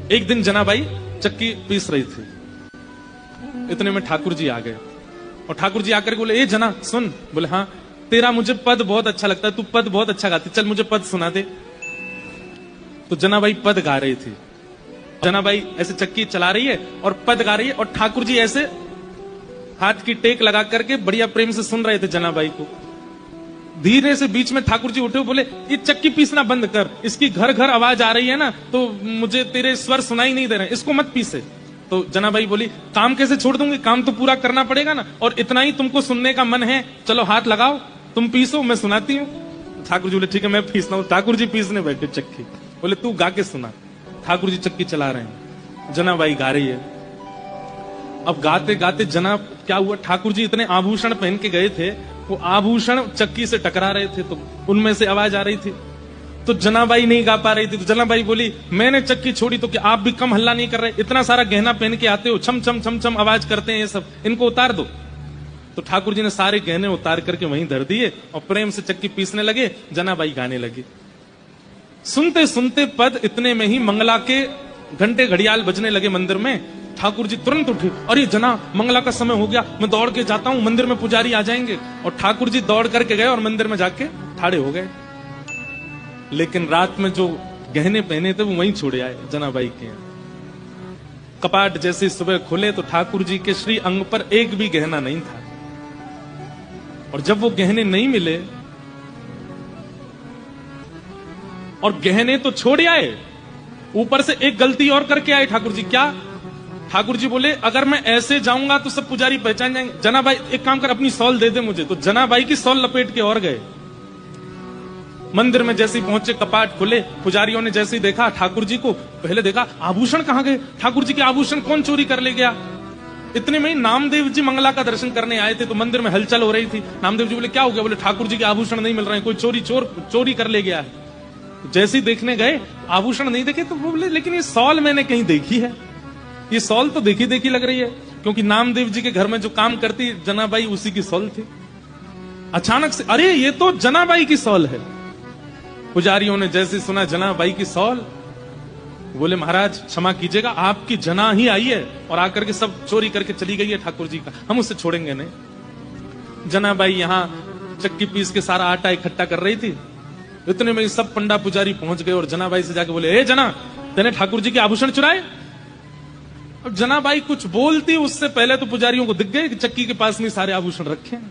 एक दिन जनाबाई चक्की पीस रही थी, इतने में ठाकुर जी आ गए और ठाकुर जी आकर के बोले, ए जना सुन। बोले हाँ, तेरा मुझे पद बहुत अच्छा लगता है, तू पद बहुत अच्छा गाती, चल मुझे पद सुना दे। तो जनाबाई पद गा रही थी, जनाबाई ऐसे चक्की चला रही है और पद गा रही है और ठाकुर जी ऐसे हाथ की टेक लगा करके बढ़िया प्रेम से सुन रहे थे जनाबाई को। धीरे से बीच में ठाकुर जी उठे, बोले ये चक्की पीसना बंद कर, इसकी घर घर आवाज आ रही है ना, तो मुझे तेरे स्वर सुनाई नहीं दे रहे, इसको मत पीसे। तो जनाबाई बोली, काम कैसे छोड़ दूंगी, काम तो पूरा करना पड़ेगा ना, और इतना ही तुमको सुनने का मन है, चलो हाथ लगाओ, तुम पीसो, मैं सुनाती हूँ। ठाकुर जी बोले ठीक है मैं पीसता हूँ। ठाकुर जी पीसने बैठे चक्की, बोले तू गा के सुना। ठाकुर जी चक्की चला रहे हैं, जनाबाई गा रही है। अब गाते गाते जना क्या हुआ, ठाकुर जी इतने आभूषण पहन के गए थे, वो आभूषण चक्की से टकरा रहे थे, तो उनमें से आवाज आ रही थी, तो जनाबाई नहीं गा पा रही थी। तो जनाबाई बोली, मैंने चक्की छोड़ी तो क्या आप भी कम हल्ला नहीं कर रहे, इतना सारा गहना पहन के आते हो, छम छम छम छम आवाज करते हैं ये सब, इनको उतार दो। तो ठाकुर जी ने सारे गहने उतार करके वहीं धर दिए और प्रेम से चक्की पीसने लगे, जनाबाई गाने लगी। सुनते सुनते पद, इतने में ही मंगला के घंटे घड़ियाल बजने लगे मंदिर में। ठाकुर जी तुरंत उठे, अरे जना मंगला का समय हो गया, मैं दौड़ के जाता हूं, मंदिर में पुजारी आ जाएंगे। और ठाकुर जी दौड़ करके गए और मंदिर में जाके ठाड़े हो गए। लेकिन रात में जो गहने पहने थे वो वहीं छोड़े आए जनाबाई के। कपाट जैसे सुबह खुले तो ठाकुर जी के श्री अंग पर एक भी गहना नहीं था। और जब वो गहने नहीं मिले, और गहने तो छोड़ आए, ऊपर से एक गलती और करके आए ठाकुर जी। क्या? ठाकुर जी बोले, अगर मैं ऐसे जाऊंगा तो सब पुजारी पहचान जाएंगे, जनाबाई एक काम कर, अपनी सॉल दे दे मुझे। तो जनाबाई की सॉल लपेट के और गए। मंदिर में जैसे ही पहुंचे, कपाट खुले, पुजारियों ने जैसे ही देखा ठाकुर जी को, पहले देखा आभूषण कहां गए, ठाकुर जी के आभूषण कौन चोरी कर ले गया। इतने में ही नामदेव जी मंगला का दर्शन करने आए थे, तो मंदिर में हलचल हो रही थी। नामदेव जी बोले, क्या हो गया? बोले, ठाकुर जी के आभूषण नहीं मिल रहे हैं, कोई चोरी कर ले गया है। जैसे ही देखने गए, आभूषण नहीं देखे, तो बोले, लेकिन ये सॉल मैंने कहीं देखी है, ये सॉल तो देखी देखी लग रही है, क्योंकि नामदेव जी के घर में जो काम करती जनाबाई, उसी की सॉल थी। अचानक से, अरे ये तो जनाबाई की सॉल है। पुजारियों ने जैसे सुना जनाबाई की सॉल, बोले, महाराज क्षमा कीजिएगा, आपकी जना ही आई है और आकर के सब चोरी करके चली गई है ठाकुर जी का, हम उससे छोड़ेंगे नहीं। जनाबाई यहां चक्की पीस के सारा आटा इकट्ठा कर रही थी। इतने में सब पंडा पुजारी पहुंच गए और जनाबाई से जाके बोले, ए जना, तेने ठाकुर जी के आभूषण चुराए? अब जनाबाई कुछ बोलती उससे पहले तो पुजारियों को दिख गए कि चक्की के पास में सारे आभूषण रखे हैं।